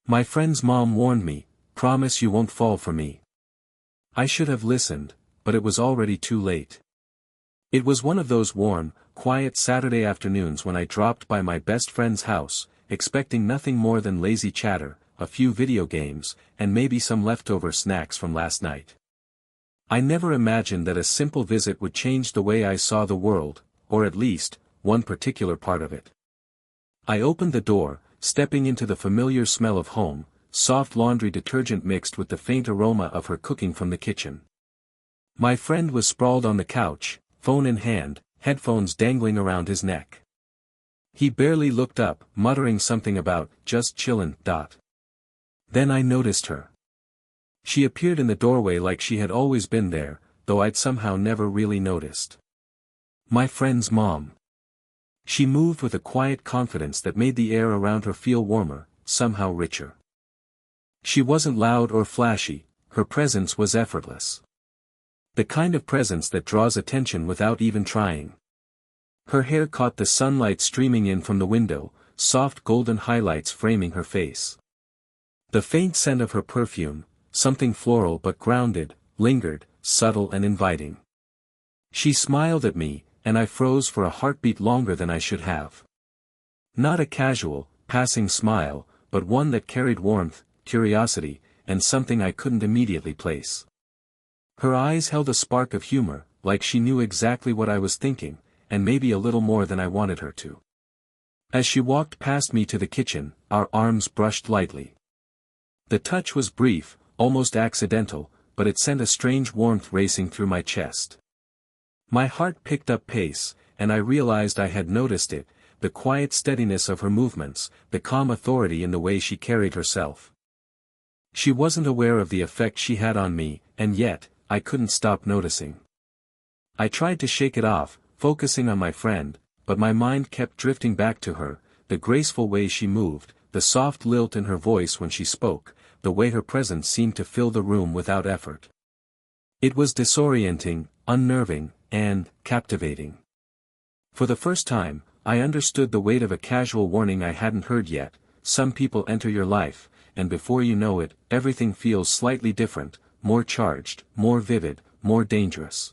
My friend's mom warned me, promise you won't fall for me. I should have listened, but it was already too late. It was one of those warm, quiet Saturday afternoons when I dropped by my best friend's house, expecting nothing more than lazy chatter, a few video games, and maybe some leftover snacks from last night. I never imagined that a simple visit would change the way I saw the world, or at least, one particular part of it. I opened the door, stepping into the familiar smell of home, soft laundry detergent mixed with the faint aroma of her cooking from the kitchen. My friend was sprawled on the couch, phone in hand, headphones dangling around his neck. He barely looked up, muttering something about, just chillin'. Then I noticed her. She appeared in the doorway like she had always been there, though I'd somehow never really noticed. My friend's mom. She moved with a quiet confidence that made the air around her feel warmer, somehow richer. She wasn't loud or flashy, her presence was effortless. The kind of presence that draws attention without even trying. Her hair caught the sunlight streaming in from the window, soft golden highlights framing her face. The faint scent of her perfume, something floral but grounded, lingered, subtle and inviting. She smiled at me, and I froze for a heartbeat longer than I should have. Not a casual, passing smile, but one that carried warmth, curiosity, and something I couldn't immediately place. Her eyes held a spark of humor, like she knew exactly what I was thinking, and maybe a little more than I wanted her to. As she walked past me to the kitchen, our arms brushed lightly. The touch was brief, almost accidental, but it sent a strange warmth racing through my chest. My heart picked up pace, and I realized I had noticed it, the quiet steadiness of her movements, the calm authority in the way she carried herself. She wasn't aware of the effect she had on me, and yet, I couldn't stop noticing. I tried to shake it off, focusing on my friend, but my mind kept drifting back to her, the graceful way she moved, the soft lilt in her voice when she spoke, the way her presence seemed to fill the room without effort. It was disorienting, unnerving, and captivating. For the first time, I understood the weight of a casual warning I hadn't heard yet. Some people enter your life, and before you know it, everything feels slightly different, more charged, more vivid, more dangerous.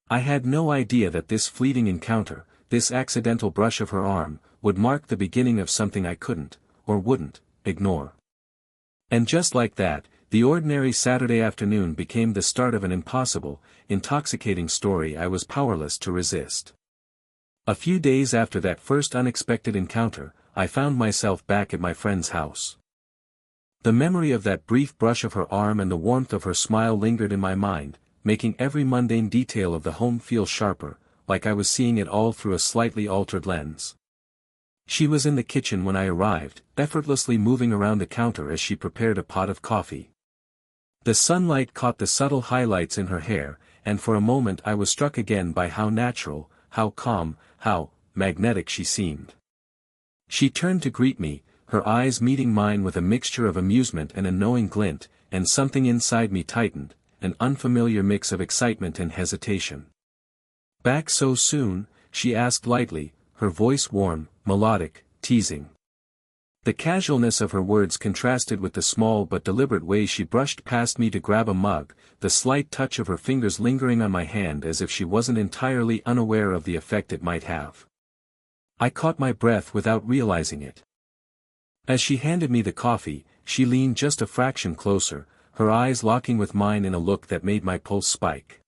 I had no idea that this fleeting encounter, this accidental brush of her arm, would mark the beginning of something I couldn't, or wouldn't, ignore. And just like that, the ordinary Saturday afternoon became the start of an impossible, intoxicating story I was powerless to resist. A few days after that first unexpected encounter, I found myself back at my friend's house. The memory of that brief brush of her arm and the warmth of her smile lingered in my mind, making every mundane detail of the home feel sharper, like I was seeing it all through a slightly altered lens. She was in the kitchen when I arrived, effortlessly moving around the counter as she prepared a pot of coffee. The sunlight caught the subtle highlights in her hair, and for a moment I was struck again by how natural, how calm, how magnetic she seemed. She turned to greet me, her eyes meeting mine with a mixture of amusement and a knowing glint, and something inside me tightened, an unfamiliar mix of excitement and hesitation. "Back so soon?" she asked lightly, her voice warm, melodic, teasing. The casualness of her words contrasted with the small but deliberate way she brushed past me to grab a mug, the slight touch of her fingers lingering on my hand as if she wasn't entirely unaware of the effect it might have. I caught my breath without realizing it. As she handed me the coffee, she leaned just a fraction closer, her eyes locking with mine in a look that made my pulse spike.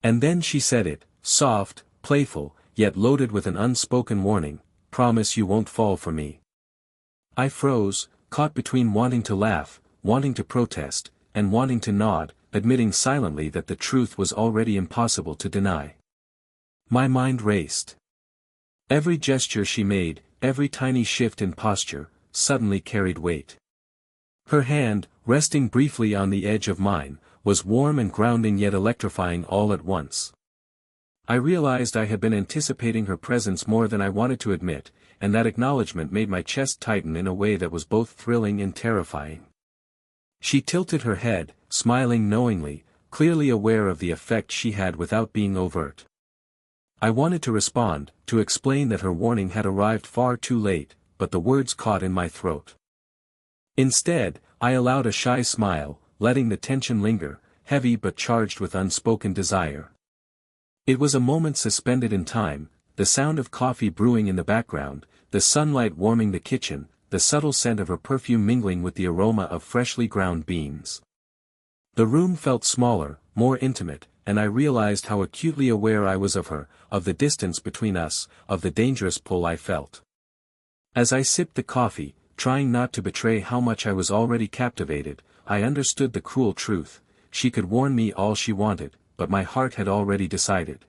And then she said it, soft, playful, yet loaded with an unspoken warning, "Promise you won't fall for me." I froze, caught between wanting to laugh, wanting to protest, and wanting to nod, admitting silently that the truth was already impossible to deny. My mind raced. Every gesture she made, every tiny shift in posture, suddenly carried weight. Her hand, resting briefly on the edge of mine, was warm and grounding yet electrifying all at once. I realized I had been anticipating her presence more than I wanted to admit, and that acknowledgement made my chest tighten in a way that was both thrilling and terrifying. She tilted her head, smiling knowingly, clearly aware of the effect she had without being overt. I wanted to respond, to explain that her warning had arrived far too late, but the words caught in my throat. Instead, I allowed a shy smile, letting the tension linger, heavy but charged with unspoken desire. It was a moment suspended in time, the sound of coffee brewing in the background, the sunlight warming the kitchen, the subtle scent of her perfume mingling with the aroma of freshly ground beans. The room felt smaller, more intimate, and I realized how acutely aware I was of her, of the distance between us, of the dangerous pull I felt. As I sipped the coffee, trying not to betray how much I was already captivated, I understood the cruel truth. She could warn me all she wanted, but my heart had already decided.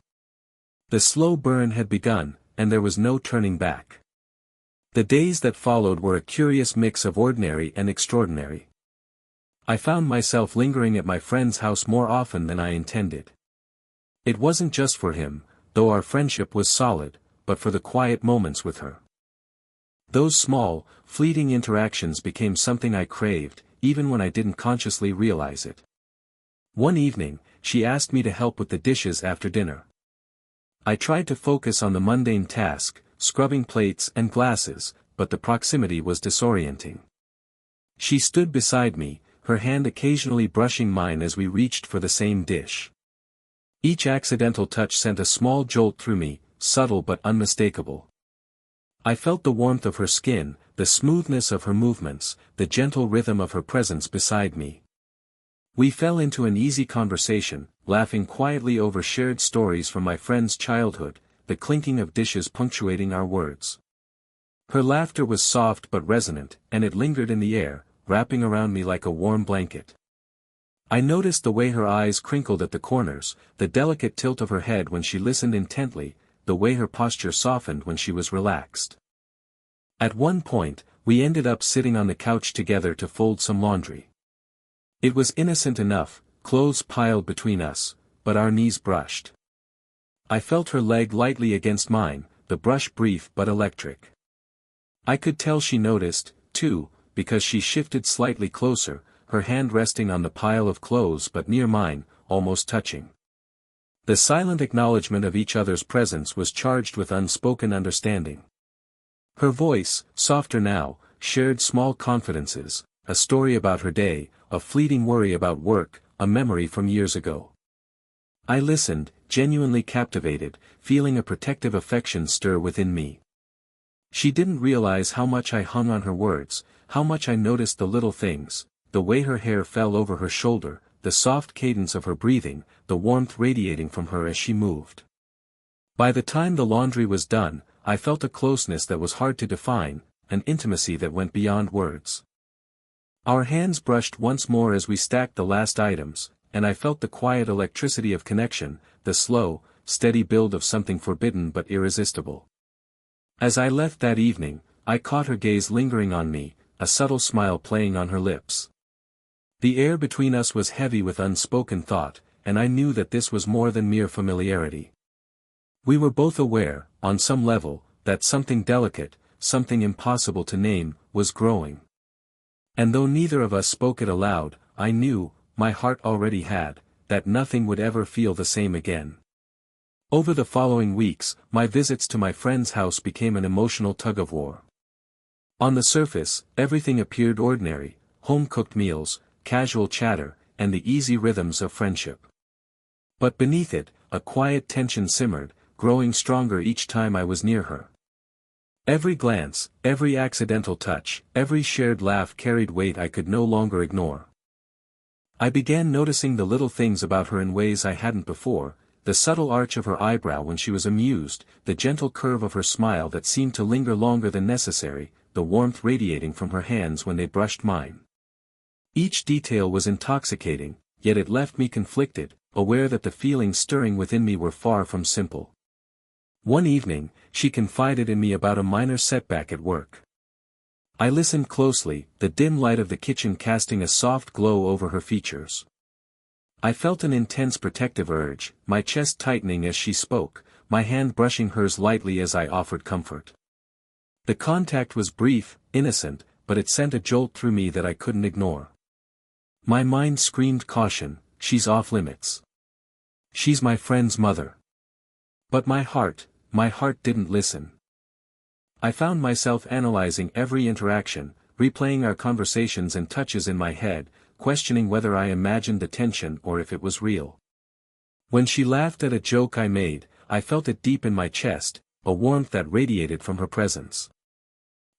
The slow burn had begun, and there was no turning back. The days that followed were a curious mix of ordinary and extraordinary. I found myself lingering at my friend's house more often than I intended. It wasn't just for him, though our friendship was solid, but for the quiet moments with her. Those small, fleeting interactions became something I craved, even when I didn't consciously realize it. One evening, she asked me to help with the dishes after dinner. I tried to focus on the mundane task, scrubbing plates and glasses, but the proximity was disorienting. She stood beside me, her hand occasionally brushing mine as we reached for the same dish. Each accidental touch sent a small jolt through me, subtle but unmistakable. I felt the warmth of her skin, the smoothness of her movements, the gentle rhythm of her presence beside me. We fell into an easy conversation, laughing quietly over shared stories from my friend's childhood, the clinking of dishes punctuating our words. Her laughter was soft but resonant, and it lingered in the air, wrapping around me like a warm blanket. I noticed the way her eyes crinkled at the corners, the delicate tilt of her head when she listened intently, the way her posture softened when she was relaxed. At one point, we ended up sitting on the couch together to fold some laundry. It was innocent enough, clothes piled between us, but our knees brushed. I felt her leg lightly against mine, the brush brief but electric. I could tell she noticed, too, because she shifted slightly closer, her hand resting on the pile of clothes but near mine, almost touching. The silent acknowledgement of each other's presence was charged with unspoken understanding. Her voice, softer now, shared small confidences, a story about her day, a fleeting worry about work, a memory from years ago. I listened, genuinely captivated, feeling a protective affection stir within me. She didn't realize how much I hung on her words, how much I noticed the little things, the way her hair fell over her shoulder, the soft cadence of her breathing, the warmth radiating from her as she moved. By the time the laundry was done, I felt a closeness that was hard to define, an intimacy that went beyond words. Our hands brushed once more as we stacked the last items, and I felt the quiet electricity of connection, the slow, steady build of something forbidden but irresistible. As I left that evening, I caught her gaze lingering on me, a subtle smile playing on her lips. The air between us was heavy with unspoken thought, and I knew that this was more than mere familiarity. We were both aware, on some level, that something delicate, something impossible to name, was growing. And though neither of us spoke it aloud, I knew, my heart already had, that nothing would ever feel the same again. Over the following weeks, my visits to my friend's house became an emotional tug-of-war. On the surface, everything appeared ordinary, home-cooked meals, casual chatter, and the easy rhythms of friendship. But beneath it, a quiet tension simmered, growing stronger each time I was near her. Every glance, every accidental touch, every shared laugh carried weight I could no longer ignore. I began noticing the little things about her in ways I hadn't before, the subtle arch of her eyebrow when she was amused, the gentle curve of her smile that seemed to linger longer than necessary, the warmth radiating from her hands when they brushed mine. Each detail was intoxicating, yet it left me conflicted, aware that the feelings stirring within me were far from simple. One evening, she confided in me about a minor setback at work. I listened closely, the dim light of the kitchen casting a soft glow over her features. I felt an intense protective urge, my chest tightening as she spoke, my hand brushing hers lightly as I offered comfort. The contact was brief, innocent, but it sent a jolt through me that I couldn't ignore. My mind screamed caution, she's off limits. She's my friend's mother. But my heart didn't listen. I found myself analyzing every interaction, replaying our conversations and touches in my head, questioning whether I imagined the tension or if it was real. When she laughed at a joke I made, I felt it deep in my chest, a warmth that radiated from her presence.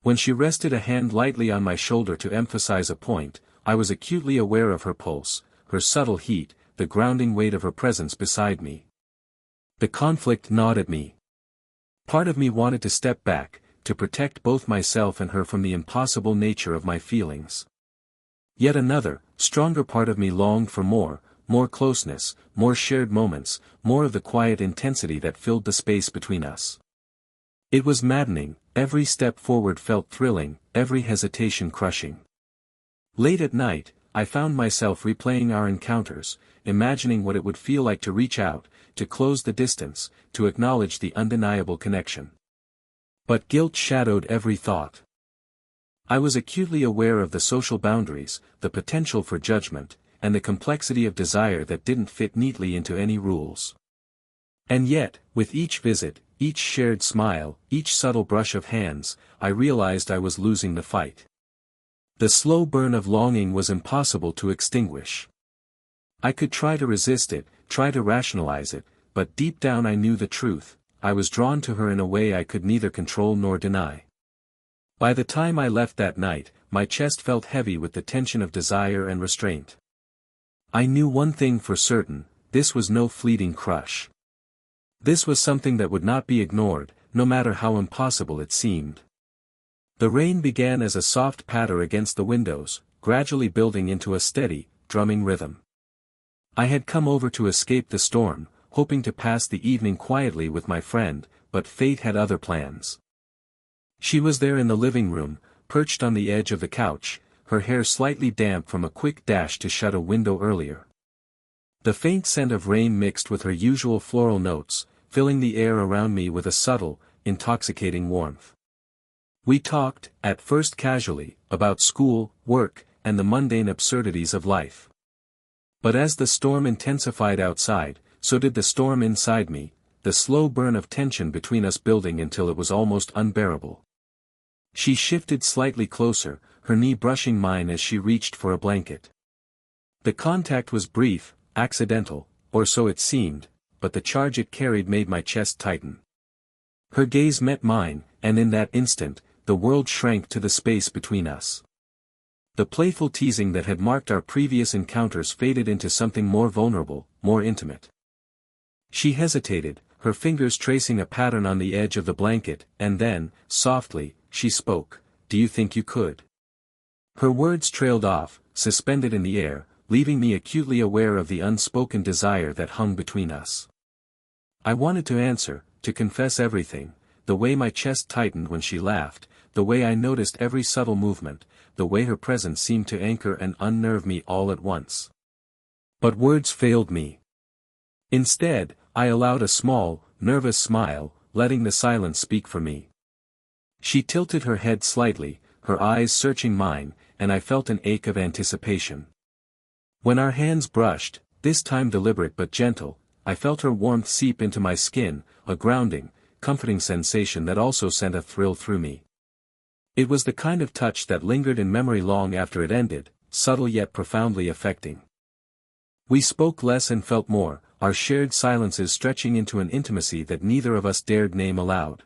When she rested a hand lightly on my shoulder to emphasize a point, I was acutely aware of her pulse, her subtle heat, the grounding weight of her presence beside me. The conflict gnawed at me. Part of me wanted to step back, to protect both myself and her from the impossible nature of my feelings. Yet another, stronger part of me longed for more closeness, more shared moments, more of the quiet intensity that filled the space between us. It was maddening, every step forward felt thrilling, every hesitation crushing. Late at night, I found myself replaying our encounters, imagining what it would feel like to reach out, to close the distance, to acknowledge the undeniable connection. But guilt shadowed every thought. I was acutely aware of the social boundaries, the potential for judgment, and the complexity of desire that didn't fit neatly into any rules. And yet, with each visit, each shared smile, each subtle brush of hands, I realized I was losing the fight. The slow burn of longing was impossible to extinguish. I could try to resist it, try to rationalize it, but deep down I knew the truth, I was drawn to her in a way I could neither control nor deny. By the time I left that night, my chest felt heavy with the tension of desire and restraint. I knew one thing for certain, this was no fleeting crush. This was something that would not be ignored, no matter how impossible it seemed. The rain began as a soft patter against the windows, gradually building into a steady, drumming rhythm. I had come over to escape the storm, hoping to pass the evening quietly with my friend, but fate had other plans. She was there in the living room, perched on the edge of the couch, her hair slightly damp from a quick dash to shut a window earlier. The faint scent of rain mixed with her usual floral notes, filling the air around me with a subtle, intoxicating warmth. We talked, at first casually, about school, work, and the mundane absurdities of life. But as the storm intensified outside, so did the storm inside me, the slow burn of tension between us building until it was almost unbearable. She shifted slightly closer, her knee brushing mine as she reached for a blanket. The contact was brief, accidental, or so it seemed, but the charge it carried made my chest tighten. Her gaze met mine, and in that instant, the world shrank to the space between us. The playful teasing that had marked our previous encounters faded into something more vulnerable, more intimate. She hesitated, her fingers tracing a pattern on the edge of the blanket, and then, softly, she spoke, "Do you think you could?" Her words trailed off, suspended in the air, leaving me acutely aware of the unspoken desire that hung between us. I wanted to answer, to confess everything, the way my chest tightened when she laughed, the way I noticed every subtle movement, the way her presence seemed to anchor and unnerve me all at once. But words failed me. Instead, I allowed a small, nervous smile, letting the silence speak for me. She tilted her head slightly, her eyes searching mine, and I felt an ache of anticipation. When our hands brushed, this time deliberate but gentle, I felt her warmth seep into my skin, a grounding, comforting sensation that also sent a thrill through me. It was the kind of touch that lingered in memory long after it ended, subtle yet profoundly affecting. We spoke less and felt more, our shared silences stretching into an intimacy that neither of us dared name aloud.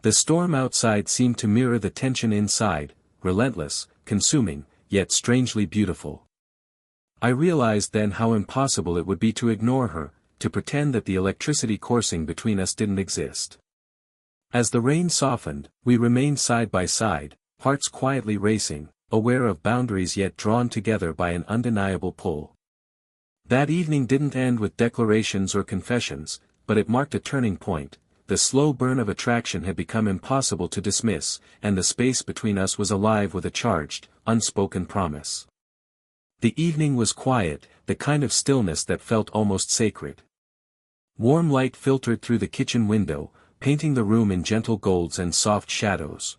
The storm outside seemed to mirror the tension inside, relentless, consuming, yet strangely beautiful. I realized then how impossible it would be to ignore her, to pretend that the electricity coursing between us didn't exist. As the rain softened, we remained side by side, hearts quietly racing, aware of boundaries yet drawn together by an undeniable pull. That evening didn't end with declarations or confessions, but it marked a turning point. The slow burn of attraction had become impossible to dismiss, and the space between us was alive with a charged, unspoken promise. The evening was quiet, the kind of stillness that felt almost sacred. Warm light filtered through the kitchen window, painting the room in gentle golds and soft shadows.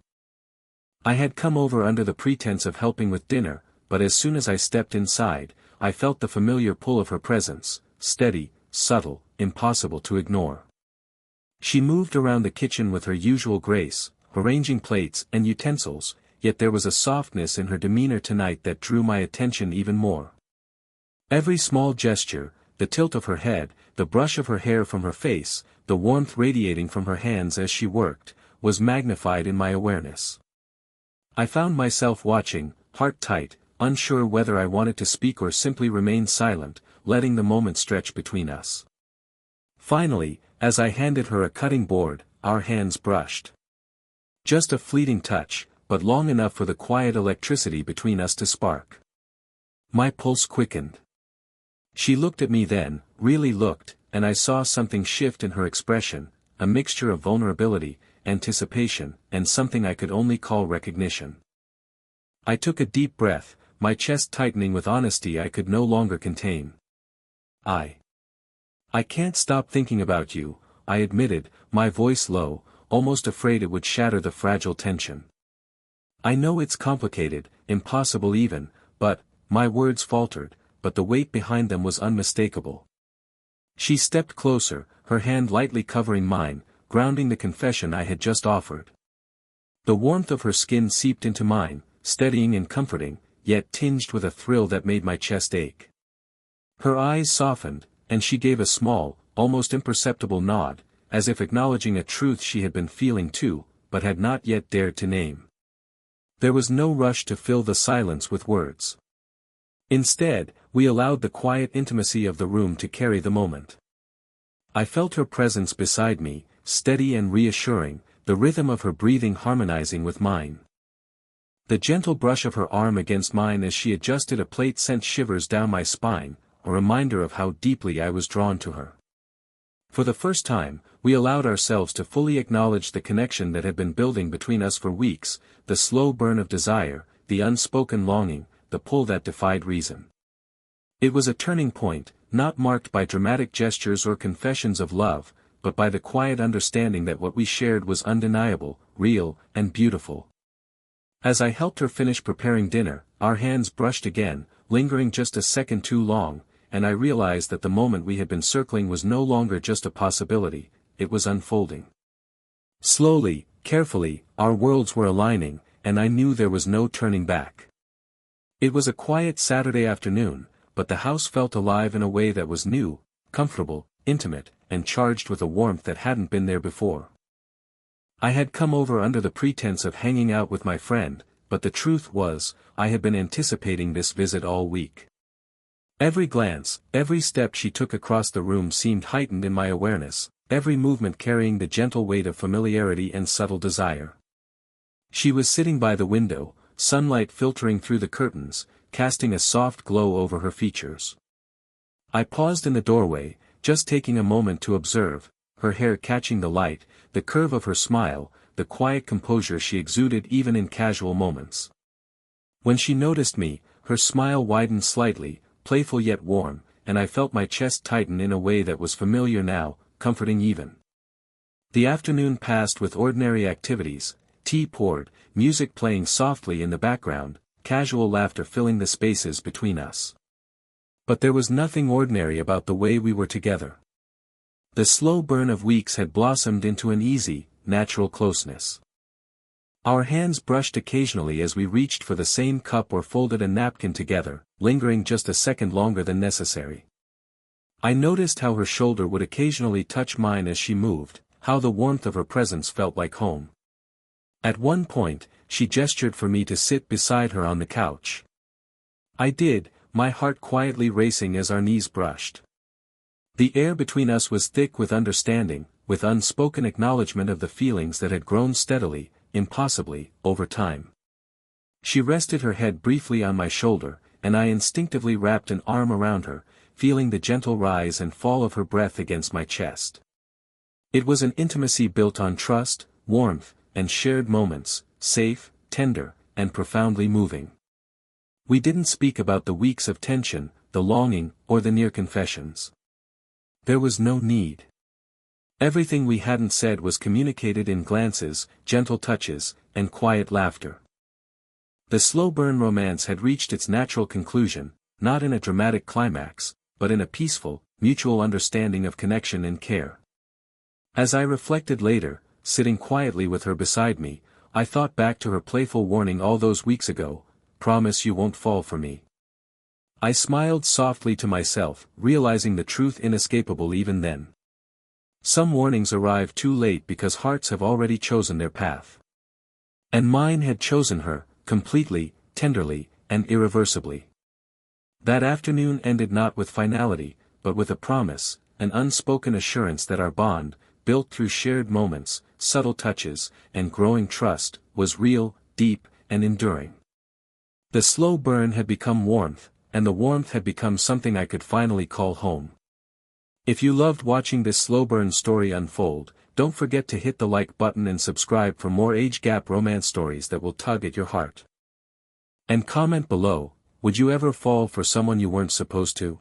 I had come over under the pretense of helping with dinner, but as soon as I stepped inside, I felt the familiar pull of her presence, steady, subtle, impossible to ignore. She moved around the kitchen with her usual grace, arranging plates and utensils, yet there was a softness in her demeanor tonight that drew my attention even more. Every small gesture, the tilt of her head, the brush of her hair from her face, the warmth radiating from her hands as she worked, was magnified in my awareness. I found myself watching, heart tight, unsure whether I wanted to speak or simply remain silent, letting the moment stretch between us. Finally, as I handed her a cutting board, our hands brushed. Just a fleeting touch, but long enough for the quiet electricity between us to spark. My pulse quickened. She looked at me then, really looked, and I saw something shift in her expression, a mixture of vulnerability, anticipation, and something I could only call recognition. I took a deep breath, my chest tightening with honesty I could no longer contain. I can't stop thinking about you, I admitted, my voice low, almost afraid it would shatter the fragile tension. I know it's complicated, impossible even, but, my words faltered, but the weight behind them was unmistakable. She stepped closer, her hand lightly covering mine, grounding the confession I had just offered. The warmth of her skin seeped into mine, steadying and comforting, yet tinged with a thrill that made my chest ache. Her eyes softened, and she gave a small, almost imperceptible nod, as if acknowledging a truth she had been feeling too, but had not yet dared to name. There was no rush to fill the silence with words. Instead, we allowed the quiet intimacy of the room to carry the moment. I felt her presence beside me, steady and reassuring, the rhythm of her breathing harmonizing with mine. The gentle brush of her arm against mine as she adjusted a plate sent shivers down my spine, a reminder of how deeply I was drawn to her. For the first time, we allowed ourselves to fully acknowledge the connection that had been building between us for weeks, the slow burn of desire, the unspoken longing, the pull that defied reason. It was a turning point, not marked by dramatic gestures or confessions of love, but by the quiet understanding that what we shared was undeniable, real, and beautiful. As I helped her finish preparing dinner, our hands brushed again, lingering just a second too long, and I realized that the moment we had been circling was no longer just a possibility, it was unfolding. Slowly, carefully, our worlds were aligning, and I knew there was no turning back. It was a quiet Saturday afternoon, but the house felt alive in a way that was new, comfortable, intimate, and charged with a warmth that hadn't been there before. I had come over under the pretense of hanging out with my friend, but the truth was, I had been anticipating this visit all week. Every glance, every step she took across the room seemed heightened in my awareness, every movement carrying the gentle weight of familiarity and subtle desire. She was sitting by the window, sunlight filtering through the curtains, casting a soft glow over her features. I paused in the doorway, just taking a moment to observe, her hair catching the light, the curve of her smile, the quiet composure she exuded even in casual moments. When she noticed me, her smile widened slightly, playful yet warm, and I felt my chest tighten in a way that was familiar now, comforting even. The afternoon passed with ordinary activities, tea poured, music playing softly in the background, casual laughter filling the spaces between us. But there was nothing ordinary about the way we were together. The slow burn of weeks had blossomed into an easy, natural closeness. Our hands brushed occasionally as we reached for the same cup or folded a napkin together, lingering just a second longer than necessary. I noticed how her shoulder would occasionally touch mine as she moved, how the warmth of her presence felt like home. At one point, she gestured for me to sit beside her on the couch. I did, my heart quietly racing as our knees brushed. The air between us was thick with understanding, with unspoken acknowledgement of the feelings that had grown steadily, impossibly, over time. She rested her head briefly on my shoulder, and I instinctively wrapped an arm around her, feeling the gentle rise and fall of her breath against my chest. It was an intimacy built on trust, warmth, and shared moments, safe, tender, and profoundly moving. We didn't speak about the weeks of tension, the longing, or the near confessions. There was no need. Everything we hadn't said was communicated in glances, gentle touches, and quiet laughter. The slow burn romance had reached its natural conclusion, not in a dramatic climax, but in a peaceful, mutual understanding of connection and care. As I reflected later, sitting quietly with her beside me, I thought back to her playful warning all those weeks ago, "Promise you won't fall for me." I smiled softly to myself, realizing the truth inescapable even then. Some warnings arrive too late because hearts have already chosen their path. And mine had chosen her, completely, tenderly, and irreversibly. That afternoon ended not with finality, but with a promise, an unspoken assurance that our bond, built through shared moments, subtle touches, and growing trust, was real, deep, and enduring. The slow burn had become warmth, and the warmth had become something I could finally call home. If you loved watching this slow burn story unfold, don't forget to hit the like button and subscribe for more age gap romance stories that will tug at your heart. And comment below, would you ever fall for someone you weren't supposed to?